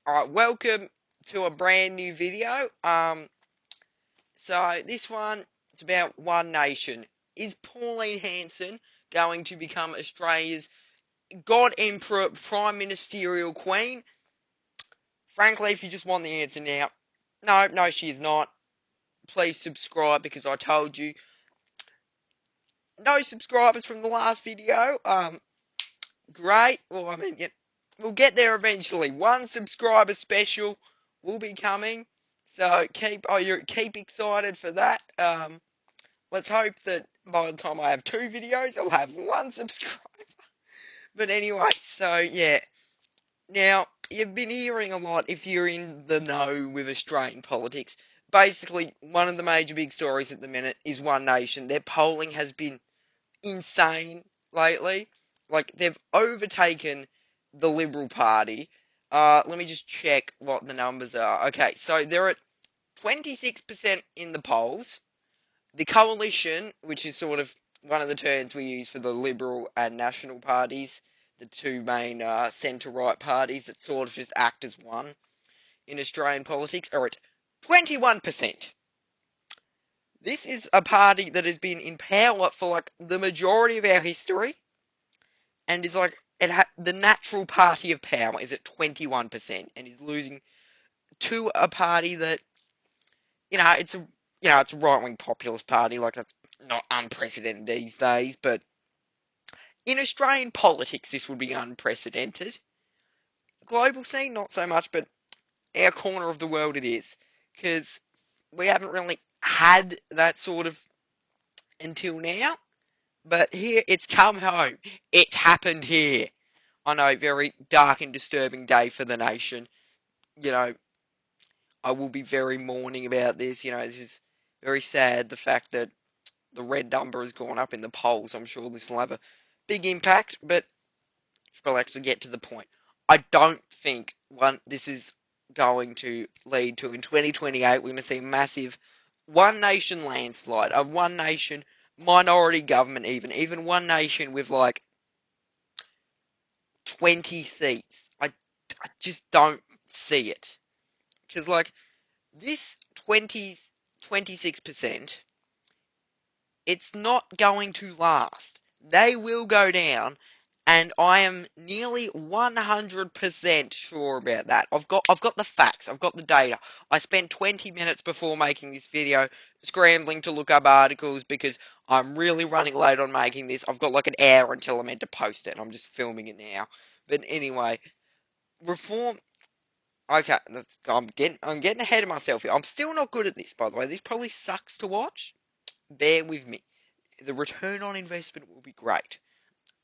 Alright, welcome to a brand new video. So this one, it's about One Nation. Is Pauline Hanson going to become Australia's God Emperor Prime Ministerial Queen? Frankly, if you just want the answer now, no, she is not. Please subscribe because I told you. No subscribers from the last video. Great. Well, I mean, we'll get there eventually. One subscriber special will be coming. So keep excited for that. Let's hope that by the time I have 2 videos, I'll have 1 subscriber. But anyway, so yeah. Now, you've been hearing a lot if you're in the know with Australian politics. Basically, one of the major big stories at the minute is One Nation. Their polling has been insane lately. Like, they've overtaken the Liberal Party. Let me just check what the numbers are. Okay, so they're at 26% in the polls. The coalition, which is sort of one of the terms we use for the Liberal and National parties, the two main centre-right parties that sort of just act as one in Australian politics, are at 21%. This is a party that has been in power for like the majority of our history, and is like the natural party of power is at 21% and is losing to a party that it's a right-wing populist party. Like, that's not unprecedented these days, but in Australian politics this would be unprecedented. Global scene, not so much, but our corner of the world it is, because we haven't really had that sort of until now. But here, it's come home. It's happened here. I know, very dark and disturbing day for the nation. You know, I will be very mourning about this. This is very sad, the fact that the red number has gone up in the polls. I'm sure this will have a big impact, but we'll actually get to the point. I don't think this is going to lead to, in 2028, we're going to see a massive One Nation landslide, a One Nation minority government, even One Nation with like 20 seats. I just don't see it. Because like this 26%, it's not going to last. They will go down, and I am nearly 100% sure about that. I've got the facts. I've got the data. I spent 20 minutes before making this video scrambling to look up articles because I'm really running late on making this. I've got like an hour until I'm meant to post it. I'm just filming it now. But anyway, reform. Okay, I'm getting ahead of myself here. I'm still not good at this, by the way. This probably sucks to watch. Bear with me. The return on investment will be great,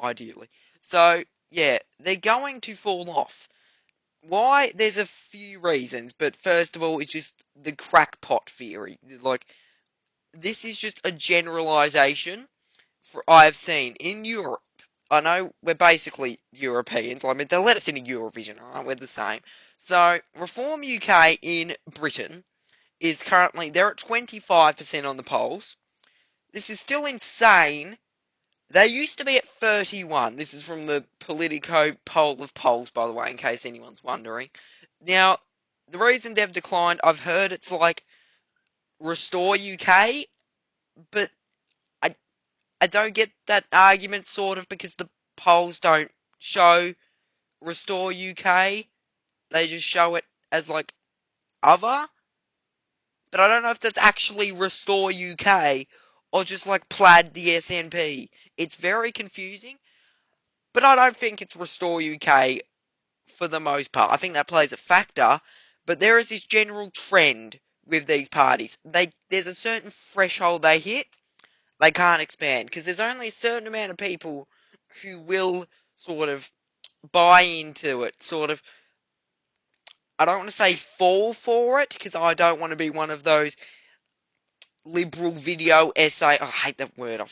ideally. So, yeah, they're going to fall off. Why? There's a few reasons, but first of all, it's just the crackpot theory. Like, this is just a generalization I've seen in Europe. I know we're basically Europeans. I mean, they'll let us into Eurovision, alright? We're the same. So, Reform UK in Britain is currently, they're at 25% on the polls. This is still insane. They used to be at 31. This is from the Politico poll of polls, by the way, in case anyone's wondering. Now, the reason they've declined, I've heard it's like Restore UK, but I I don't get that argument, sort of, because the polls don't show Restore UK. They just show it as like other. But I don't know if that's actually Restore UK or just like plaid the SNP. It's very confusing. But I don't think it's Restore UK for the most part. I think that plays a factor. But there is this general trend with these parties. There's a certain threshold they hit, they can't expand. Because there's only a certain amount of people who will sort of buy into it. Sort of, I don't want to say fall for it, because I don't want to be one of those liberal video essay. I hate that word. I'm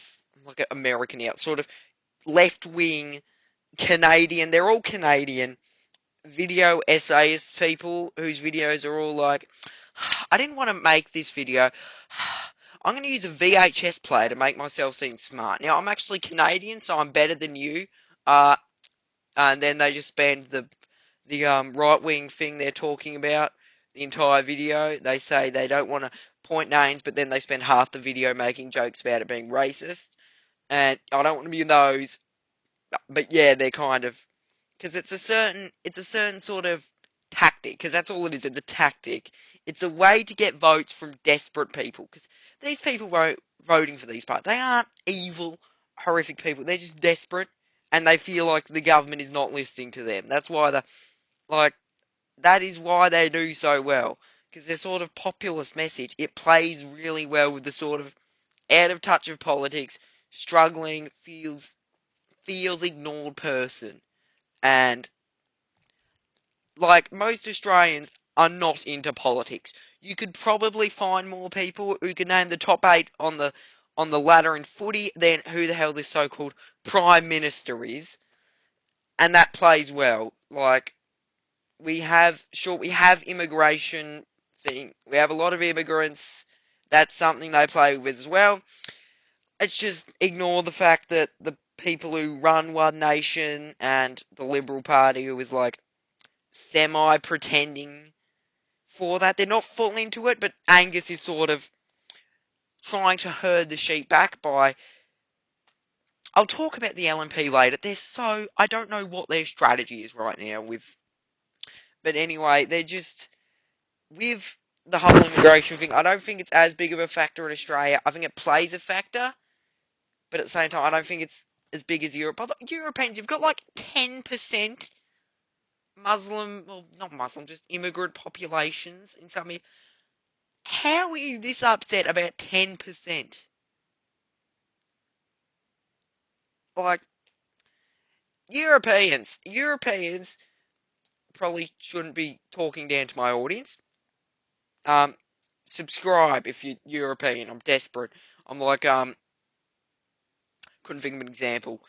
like an American out. Sort of left-wing Canadian. They're all Canadian video essayist people whose videos are all like, I didn't want to make this video. I'm going to use a VHS player to make myself seem smart. Now, I'm actually Canadian, so I'm better than you. And then they just spend the right-wing thing they're talking about, the entire video. They say they don't want to point names, but then they spend half the video making jokes about it being racist. And I don't want to be in those, but yeah, they're kind of, because it's a certain sort of tactic, because that's all it is. It's a tactic. It's a way to get votes from desperate people, because these people voting for these parties, they aren't evil, horrific people. They're just desperate, and they feel like the government is not listening to them. That's why like that is why they do so well, because their sort of populist message, it plays really well with the sort of out of touch of politics, struggling, feels ignored person. And like most Australians are not into politics. You could probably find more people who could name the top 8 on the ladder in footy than who the hell this so-called Prime Minister is. And that plays well. Like, we have immigration thing. We have a lot of immigrants. That's something they play with as well. It's just ignore the fact that the people who run One Nation and the Liberal Party, who is like semi-pretending for that, they're not full into it, but Angus is sort of trying to herd the sheep back by... I'll talk about the LNP later. I don't know what their strategy is right now with... But anyway, they're just... With the whole immigration thing, I don't think it's as big of a factor in Australia. I think it plays a factor, but at the same time, I don't think it's as big as Europe. But the Europeans, you've got like 10% Muslim, well, not Muslim, just immigrant populations in some... How are you this upset about 10%? Like, Europeans probably shouldn't be talking down to my audience. Subscribe if you're European. I'm desperate. I'm like, couldn't think of an example.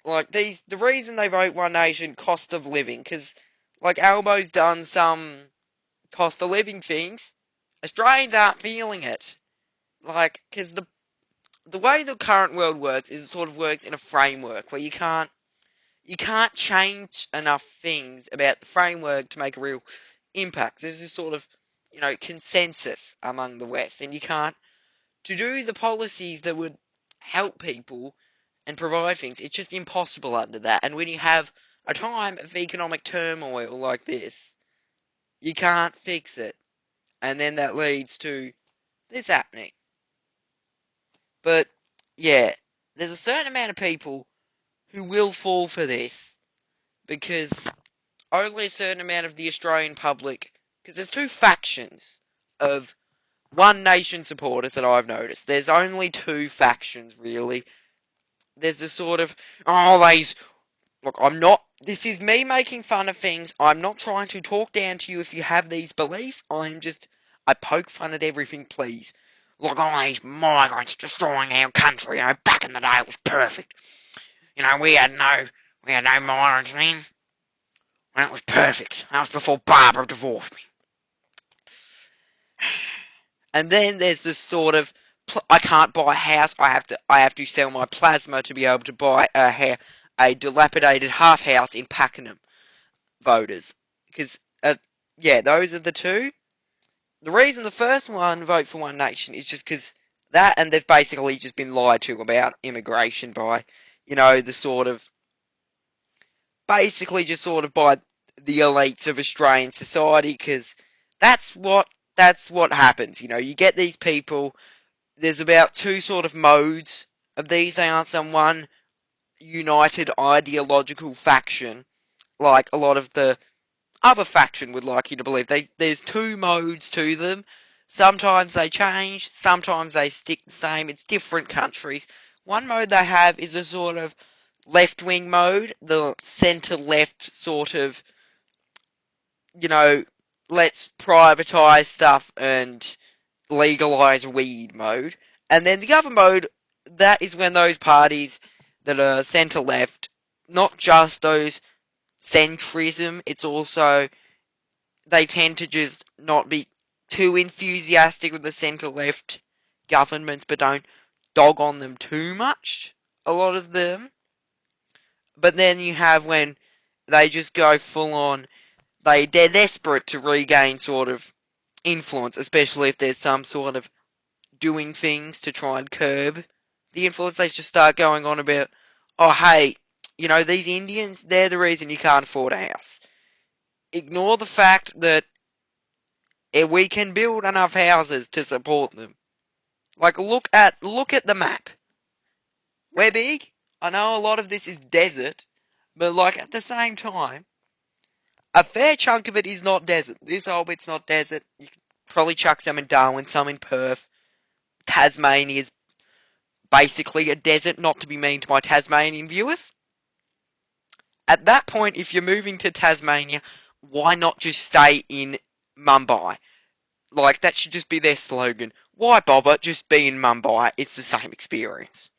Like, the reason they vote One Nation, cost of living, because, like, Albo's done some cost of living things. Australians aren't feeling it. Like, because the way the current world works is it sort of works in a framework where you can't change enough things about the framework to make a real impact. There's this sort of, consensus among the West, and you can't, to do the policies that would help people and provide things, it's just impossible under that. And when you have a time of economic turmoil like this, you can't fix it. And then that leads to this happening. But, yeah, there's a certain amount of people who will fall for this, because only a certain amount of the Australian public, because there's two factions of One Nation supporters that I've noticed. There's only two factions, really. There's the sort of, look, this is me making fun of things. I'm not trying to talk down to you if you have these beliefs. I poke fun at everything, please. Look, all these migrants destroying our country. Back in the day it was perfect. We had no migrants then. And it was perfect. That was before Barbara divorced me. And then there's this sort of, I can't buy a house. I have to sell my plasma to be able to buy a dilapidated half house in Pakenham voters. Because, those are the two. The reason the first one vote for One Nation is just because that, and they've basically just been lied to about immigration by, the sort of, basically just sort of by the elites of Australian society, because that's what happens. You get these people. There's about two sort of modes of these. They aren't some one united ideological faction like a lot of the other faction would like you to believe. There's two modes to them. Sometimes they change, sometimes they stick the same. It's different countries. One mode they have is a sort of left-wing mode, the centre-left sort of, let's privatise stuff and legalise weed mode. And then the other mode, that is when those parties that are centre-left, not just those centrism, it's also, they tend to just not be too enthusiastic with the centre-left governments, but don't dog on them too much, a lot of them. But then you have when they just go full on, they're desperate to regain sort of influence, especially if there's some sort of doing things to try and curb the influence. They just start going on about, oh, hey, these Indians, they're the reason you can't afford a house. Ignore the fact that we can build enough houses to support them. Like, look at the map. We're big. I know a lot of this is desert, but like at the same time, a fair chunk of it is not desert. This whole bit's not desert. You could probably chuck some in Darwin, some in Perth. Tasmania is basically a desert, not to be mean to my Tasmanian viewers. At that point, if you're moving to Tasmania, why not just stay in Mumbai? Like, that should just be their slogan. Why bother? Just be in Mumbai. It's the same experience.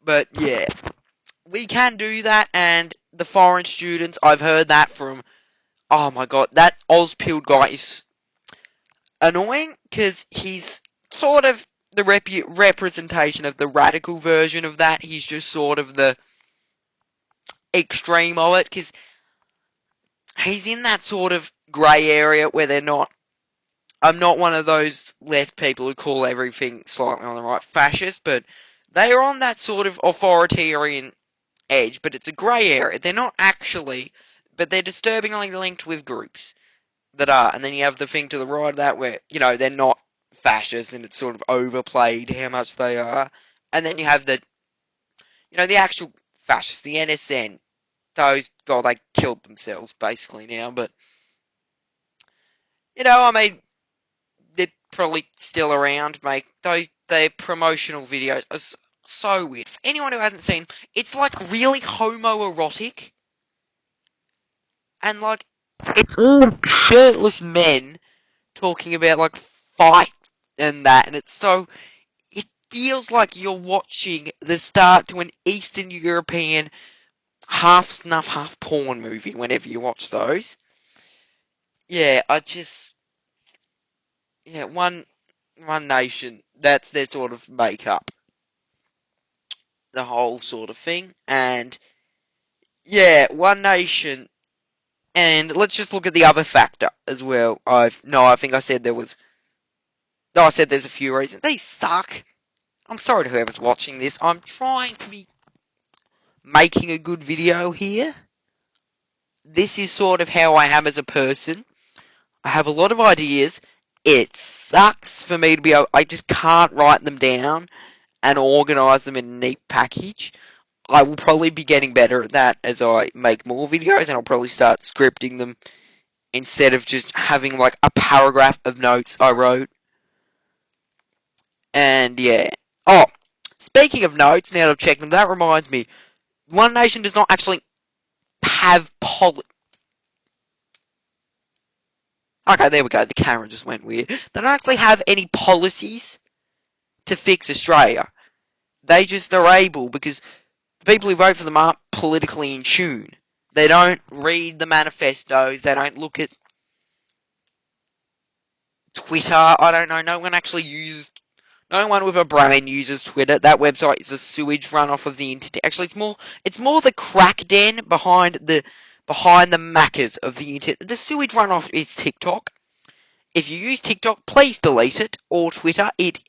But, yeah. We can do that, and the foreign students, I've heard that from... Oh my god, that Ozpilled guy is annoying, because he's sort of the representation of the radical version of that. He's just sort of the extreme of it, because he's in that sort of grey area where they're not... I'm not one of those left people who call everything slightly on the right fascist, but they are on that sort of authoritarian edge, but it's a grey area. They're not actually, but they're disturbingly linked with groups that are. And then you have the thing to the right of that where, they're not fascist and it's sort of overplayed how much they are. And then you have the, the actual fascists, the NSN. Those, God, they killed themselves basically now, but, I mean, they're probably still around, mate. Their promotional videos are so weird. For anyone who hasn't seen, it's like really homoerotic. And like, it's all shirtless men talking about like fight and that, and it feels like you're watching the start to an Eastern European half snuff, half porn movie whenever you watch those. Yeah, one nation, that's their sort of makeup. The whole sort of thing. And yeah, one nation. And let's just look at the other factor as well. I think I said there was... No, I said there's a few reasons. These suck. I'm sorry to whoever's watching this. I'm trying to be making a good video here. This is sort of how I am as a person. I have a lot of ideas. It sucks for me to be able... I just can't write them down and organise them in a neat package. I will probably be getting better at that as I make more videos, and I'll probably start scripting them instead of just having like a paragraph of notes I wrote. And yeah. Oh, speaking of notes, now that I've checked them, that reminds me. One Nation does not actually have Okay, there we go. The camera just went weird. They don't actually have any policies to fix Australia. They just are able, because the people who vote for them aren't politically in tune. They don't read the manifestos. They don't look at Twitter. I don't know. No one with a brain uses Twitter. That website is a sewage runoff of the internet. Actually, it's more the crack den behind the Maccas of the internet. The sewage runoff is TikTok. If you use TikTok, please delete it, or Twitter. It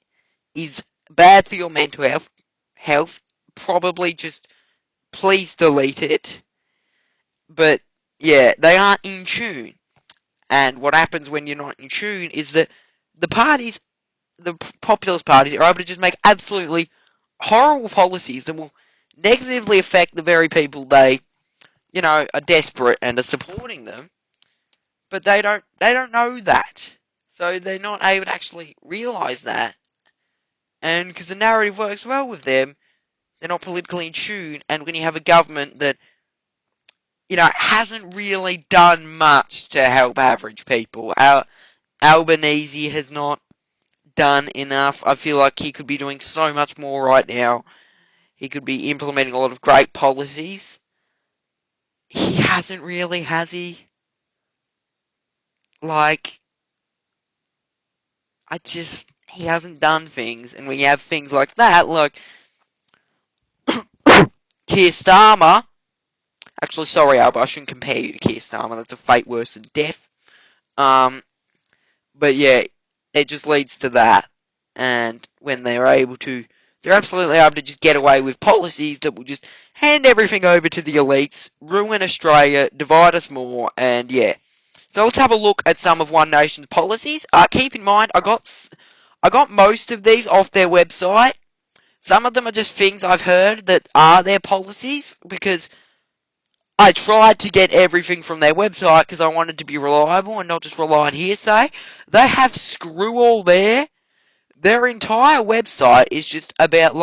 is bad for your mental health. Probably just please delete it. But yeah, they aren't in tune. And what happens when you're not in tune is that the populist parties are able to just make absolutely horrible policies that will negatively affect the very people they, are desperate and are supporting them. But they don't know that. So they're not able to actually realise that. And because the narrative works well with them, they're not politically in tune. And when you have a government that, hasn't really done much to help average people. Albanese has not done enough. I feel like he could be doing so much more right now. He could be implementing a lot of great policies. He hasn't really, has he? Like, he hasn't done things. And when you have things like that, like Keir Starmer, Actually, sorry, Alba, I shouldn't compare you to Keir Starmer. That's a fate worse than death. Um, but yeah, it just leads to that. And when they're absolutely able to just get away with policies that will just hand everything over to the elites, ruin Australia, divide us more, and yeah. So let's have a look at some of One Nation's policies. Keep in mind, I got most of these off their website. Some of them are just things I've heard that are their policies, because I tried to get everything from their website because I wanted to be reliable and not just rely on hearsay. They have screw all there. Their entire website is just about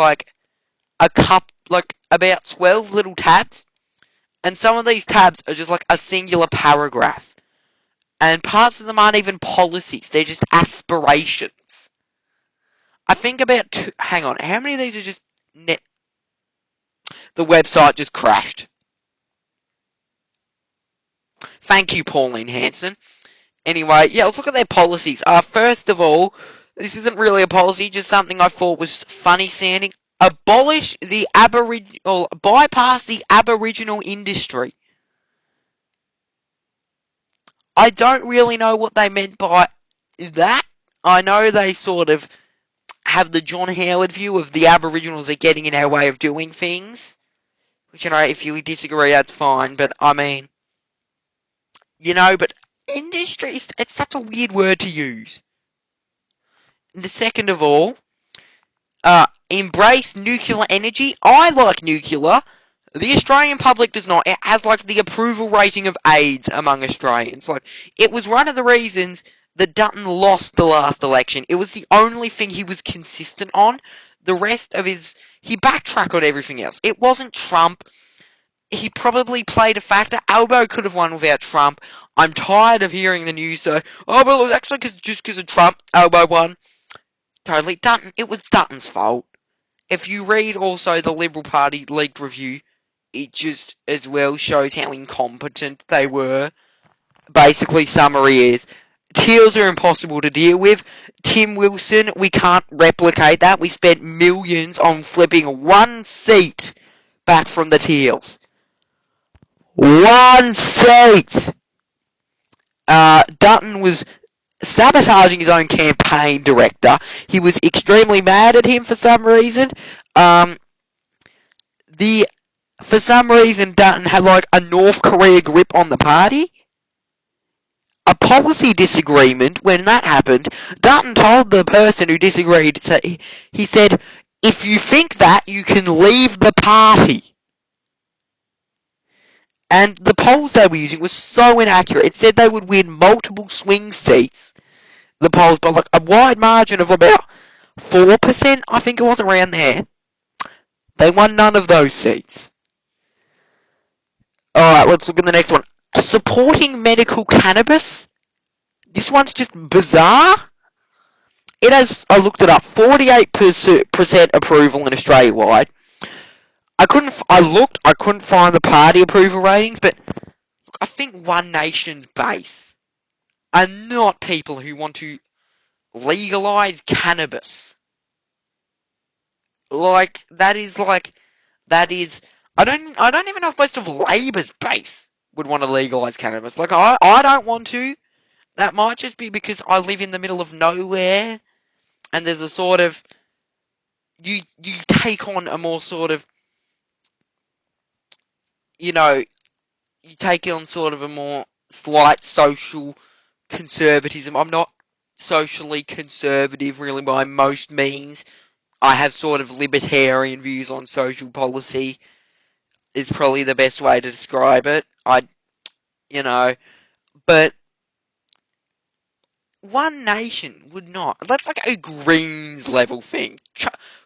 about 12 little tabs, and some of these tabs are just like a singular paragraph. And parts of them aren't even policies, they're just aspirations. I think about hang on, how many of these are just net? The website just crashed. Thank you, Pauline Hanson. Anyway, yeah, let's look at their policies. First of all, this isn't really a policy, just something I thought was funny sounding. Abolish the Aboriginal, bypass the Aboriginal industry. I don't really know what they meant by that. I know they sort of have the John Howard view of the Aboriginals are getting in our way of doing things. Which, if you disagree, that's fine, but I mean, but industry, it's such a weird word to use. The second of all, embrace nuclear energy. I like nuclear. The Australian public does not. It has the approval rating of AIDS among Australians. It was one of the reasons that Dutton lost the last election. It was the only thing he was consistent on. The rest of he backtracked on everything else. It wasn't Trump. He probably played a factor. Albo could have won without Trump. I'm tired of hearing the news say, oh, well, it was actually just because of Trump, Albo won. Totally. Dutton, it was Dutton's fault. If you read also the Liberal Party leaked review, it just as well shows how incompetent they were. Basically, summary is, Teals are impossible to deal with. Tim Wilson, we can't replicate that. We spent millions on flipping one seat back from the Teals. One seat! Dutton was sabotaging his own campaign director. He was extremely mad at him for some reason. For some reason, Dutton had a North Korea grip on the party. A policy disagreement, when that happened, Dutton told the person who disagreed, he said, if you think that, you can leave the party. And the polls they were using were so inaccurate. It said they would win multiple swing seats. The polls by a wide margin of about 4%, I think it was, around there. They won none of those seats. Alright, let's look at the next one. Supporting medical cannabis? This one's just bizarre. It has, I looked it up, 48% approval in Australia-wide. I couldn't find the party approval ratings, but look, I think One Nation's base are not people who want to legalise cannabis. That is, I don't even know if most of Labor's base would want to legalise cannabis. I don't want to. That might just be because I live in the middle of nowhere, and there's a sort of, you take on a more sort of, you take on sort of a more slight social conservatism. I'm not socially conservative, really, by most means. I have sort of libertarian views on social policy, is probably the best way to describe it. But One Nation would not. That's a Greens level thing.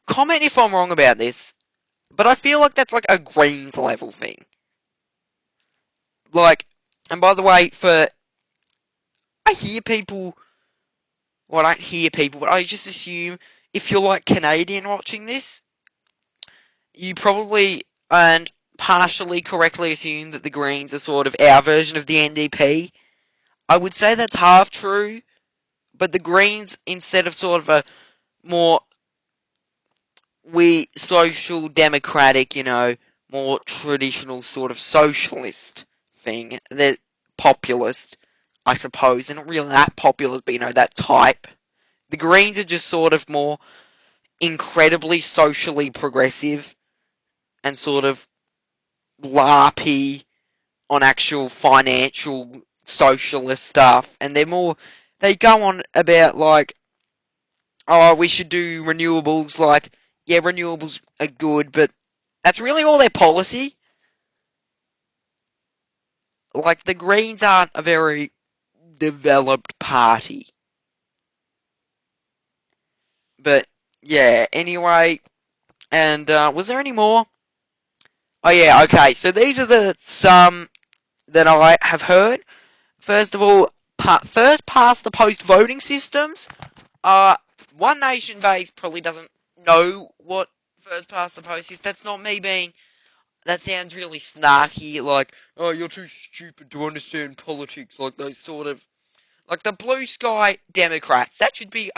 Comment if I'm wrong about this, but I feel like that's a Greens level thing. And by the way, I hear people, well, I don't hear people, but I just assume if you're Canadian watching this, you probably, and partially correctly assume that the Greens are sort of our version of the NDP. I would say that's half true, but the Greens, instead of sort of a more social democratic, more traditional sort of socialist thing. They're populist, I suppose. They're not really that populist, but that type. The Greens are just sort of more incredibly socially progressive and sort of larpy on actual financial socialist stuff. And they go on about like, oh, we should do renewables. Like, yeah, renewables are good, but that's really all their policy. Like, the Greens aren't a very developed party. But, yeah, anyway. And, was there any more? Oh, yeah, okay. So these are the some that I have heard. First of all, first past the post voting systems. One Nation base probably doesn't know what first past the post is. That's not me being. That sounds really snarky, like, oh, you're too stupid to understand politics, like those sort of. Like the blue sky Democrats. That should be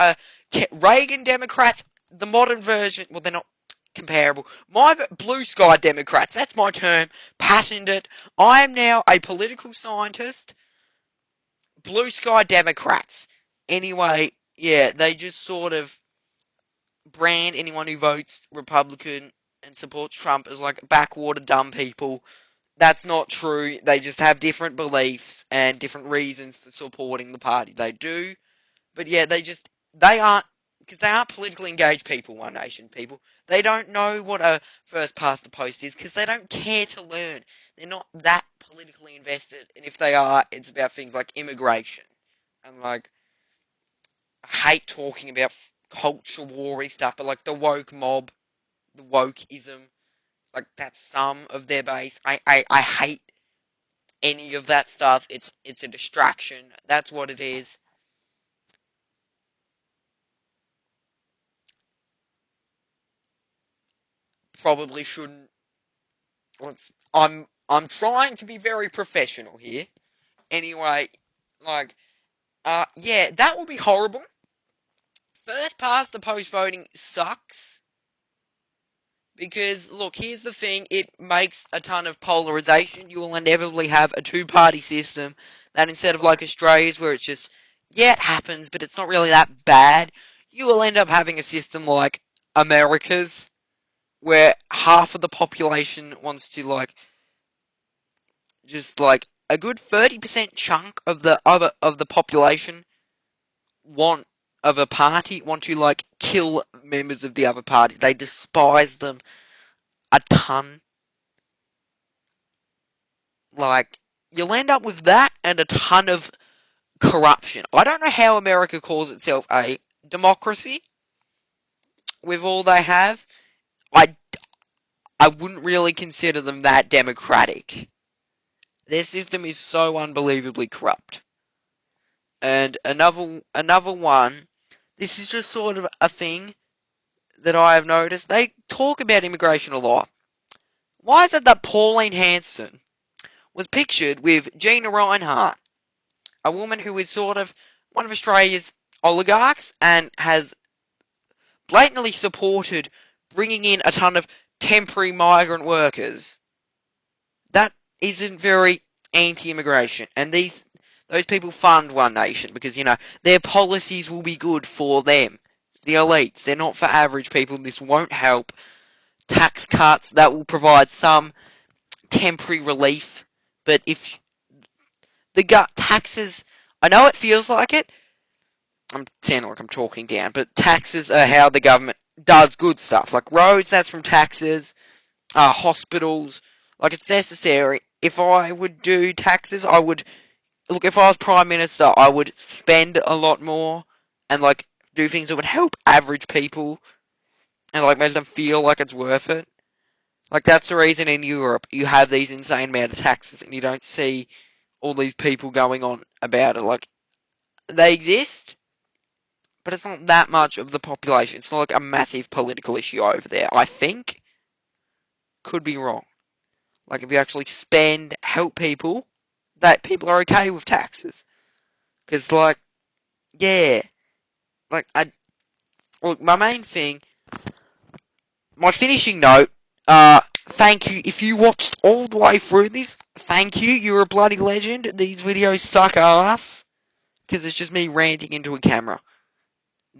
Reagan Democrats, the modern version. Well, they're not comparable. My blue sky Democrats. That's my term. Patented it. I am now a political scientist. Blue sky Democrats. Anyway, yeah, they just sort of brand anyone who votes Republican and supports Trump as like backwater dumb people. That's not true. They just have different beliefs and different reasons for supporting the party they do. But yeah, they aren't, because they aren't politically engaged people, One Nation people. They don't know what a first past the post is, because they don't care to learn. They're not that politically invested, and if they are, it's about things like immigration. And like, I hate talking about culture war stuff, but like the woke mob, the wokeism, like that's some of their base. I hate any of that stuff. It's a distraction. That's what it is. Probably shouldn't. I'm trying to be very professional here. Anyway, like, yeah, that will be horrible. First past the post voting sucks. Because, look, here's the thing, it makes a ton of polarization. You will inevitably have a two-party system that instead of like Australia's where it's just, yeah, it happens, but it's not really that bad, you will end up having a system like America's, where half of the population wants to, like, just like a good 30% chunk of the population want of a party want to like kill members of the other party. They despise them a ton. Like, you'll end up with that and a ton of corruption. I don't know how America calls itself a democracy with all they have. I, I wouldn't really consider them that democratic. Their system is so unbelievably corrupt. And another one, this is just sort of a thing that I have noticed. They talk about immigration a lot. Why is it that Pauline Hanson was pictured with Gina Reinhart, a woman who is sort of one of Australia's oligarchs and has blatantly supported bringing in a ton of temporary migrant workers? That isn't very anti-immigration. And those people fund One Nation because, their policies will be good for them. The elites, they're not for average people. This won't help. Tax cuts, that will provide some temporary relief. But if the gut taxes, I know it feels like it, I'm sounding like I'm talking down, but taxes are how the government does good stuff. Like roads, that's from taxes. Hospitals, like it's necessary. If I would do taxes, I would look. If I was Prime Minister, I would spend a lot more and like do things that would help average people and like make them feel like it's worth it. Like that's the reason in Europe you have these insane amount of taxes and you don't see all these people going on about it. Like they exist, but it's not that much of the population. It's not like a massive political issue over there. I think could be wrong. Like if you actually help people, that people are okay with taxes. Because like, yeah, like look, my main thing, my finishing note, Thank you. If you watched all the way through this, thank you. You're a bloody legend. These videos suck ass. Because it's just me ranting into a camera.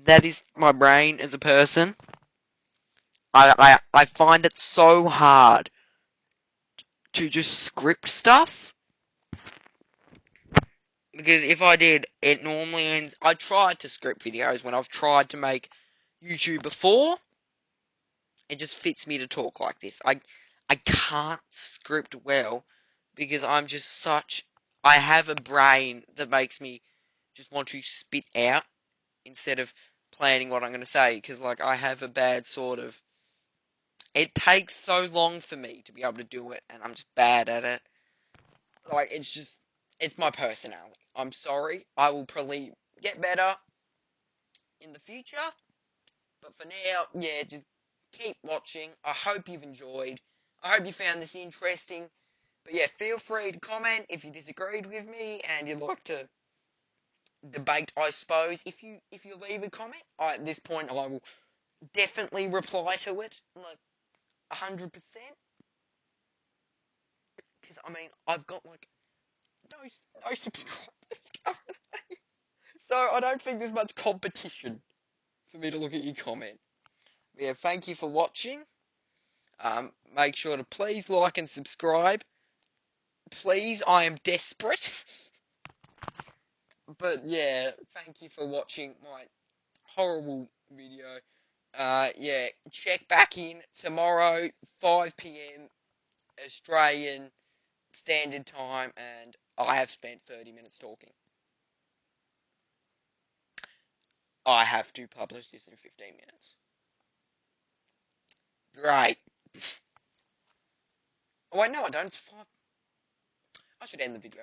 That is my brain as a person. I find it so hard to just script stuff. Because if I did, it normally ends... I tried to script videos when I've tried to make YouTube before. It just fits me to talk like this. I can't script well because I'm just such... I have a brain that makes me just want to spit out instead of planning what I'm going to say. Because, like, I have a bad sort of... It takes so long for me to be able to do it, and I'm just bad at it. Like, it's just... It's my personality. I'm sorry. I will probably get better in the future. But for now, yeah, just keep watching. I hope you've enjoyed. I hope you found this interesting. But yeah, feel free to comment if you disagreed with me and you'd like to debate, I suppose. If you leave a comment, at this point I will definitely reply to it, like 100%. Because I mean, I've got like no subscribers currently, so I don't think there's much competition for me to look at your comment. But yeah, thank you for watching. Make sure to please like and subscribe. Please, I am desperate. But yeah, thank you for watching my horrible video. Yeah, check back in tomorrow, 5 PM Australian Standard Time, and I have spent 30 minutes talking. I have to publish this in 15 minutes. Great. Oh, wait, no, I don't. It's 5. I should end the video.